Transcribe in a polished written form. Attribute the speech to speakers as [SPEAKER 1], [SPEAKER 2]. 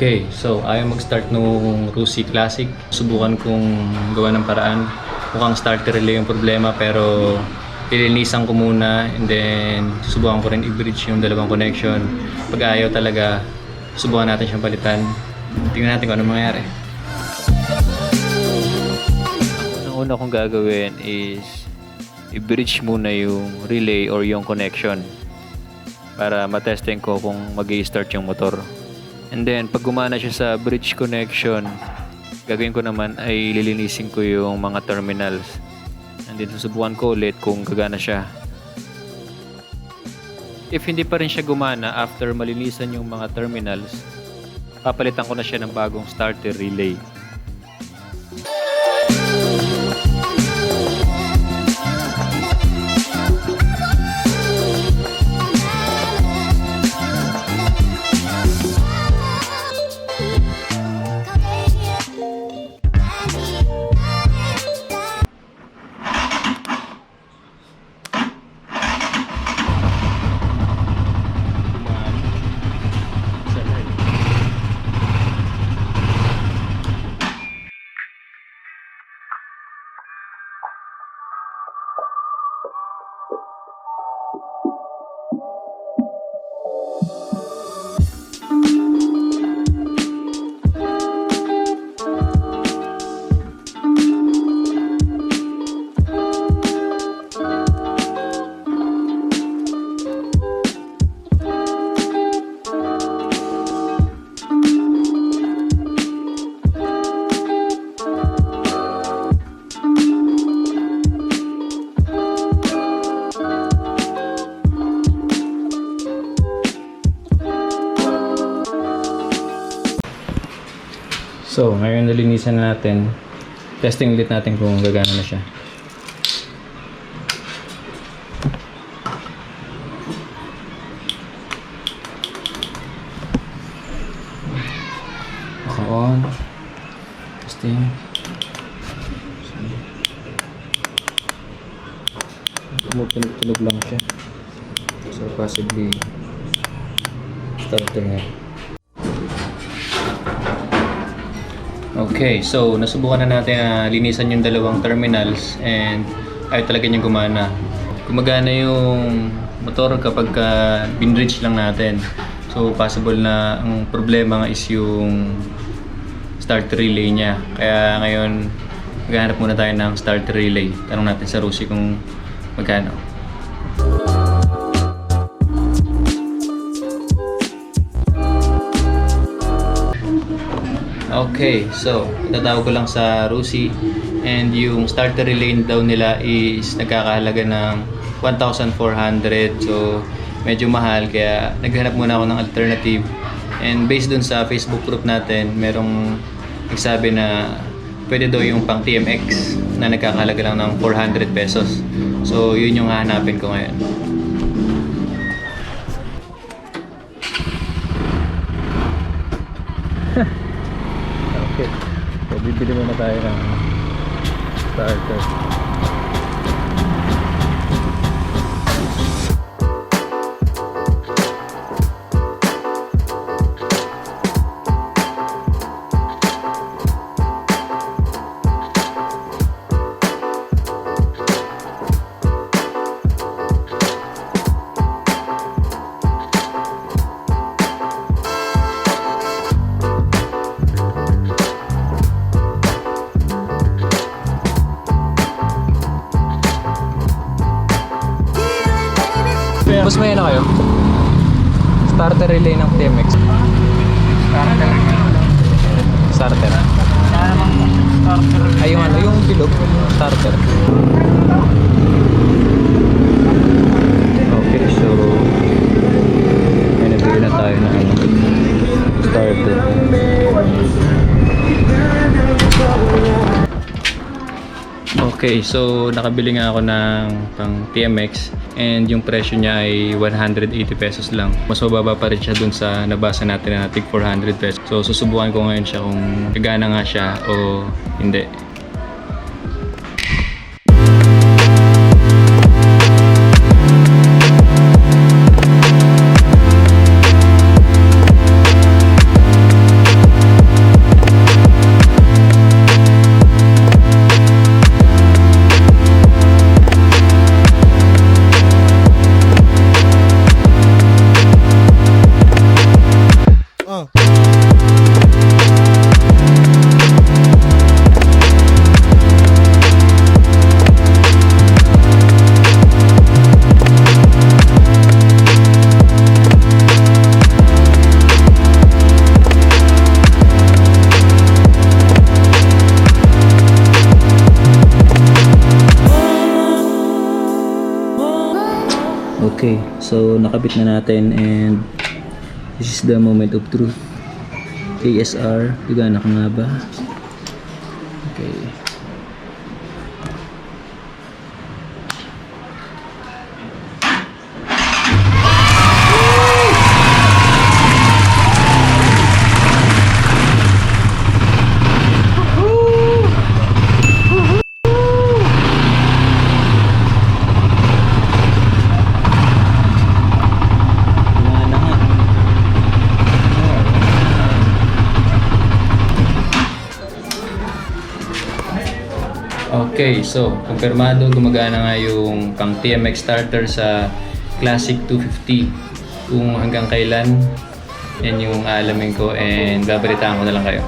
[SPEAKER 1] Okay, so ayaw mag-start nung Rusi Classic. Subukan kong gawa ng paraan. Mukhang starter relay yung problema pero ilinisan ko muna and then subukan ko rin i-bridge yung dalawang connection. Pag ayaw talaga, subukan natin siyang palitan. Tingnan natin kung ano mangyayari. Ang una kong gagawin is i-bridge muna yung relay or yung connection para matesting ko kung mag-i-start yung motor. And then, pag gumana siya sa bridge connection, gagawin ko naman ay lilinisin ko yung mga terminals. And then, susubukan ko ulit kung gagana siya. If hindi pa rin siya gumana after malinisan yung mga terminals, papalitan ko na siya ng bagong starter relay. So, ngayon nalinisan na natin. Testing ulit natin kung gagana na siya. On. Testing. Tumutunog lang siya. So, possibly starter na. Okay, so nasubukan na natin na linisan yung dalawang terminals and ayaw talaga niyang gumana. Gumagana yung motor kapag binridge lang natin. So possible na ang problema nga is yung starter relay niya. Kaya ngayon maghanap muna tayo ng starter relay. Tanong natin sa Rusi kung magkano. Okay, so tatawag ko lang sa Rusi and yung starter relay daw nila is nagkakahalaga ng 1,400. So medyo mahal kaya naghanap muna ako ng alternative. And based dun sa Facebook group natin, merong nagsabi na pwede daw yung pang TMX na nagkakahalaga lang ng 400 pesos. So yun yung hahanapin ko ngayon. Okay, so bibili muna tayo ng starter. Boss, may ano kayo? Starter relay ng TMX. Starter. Starter. Ay, yung ano, yung bilog. Starter. Okay, so may nabili na tayo ng ano, starter. Okay, so nakabili nga ako ng pang TMX and yung presyo niya ay 180 pesos lang. Mas mababa pa rin siya dun sa nabasa natin na tig 400 pesos. So susubukan ko ngayon siya kung gagana nga siya o hindi. Okay, so nakabit na natin and this is the moment of truth. ASR, gagana ka nga ba? Okay. Gumana nga. Okay, so kumpirmado gumagana nga yung pang TMX starter sa Classic 250. Kung hanggang kailan, yan yung aalamin ko and babalitaan ko na lang kayo.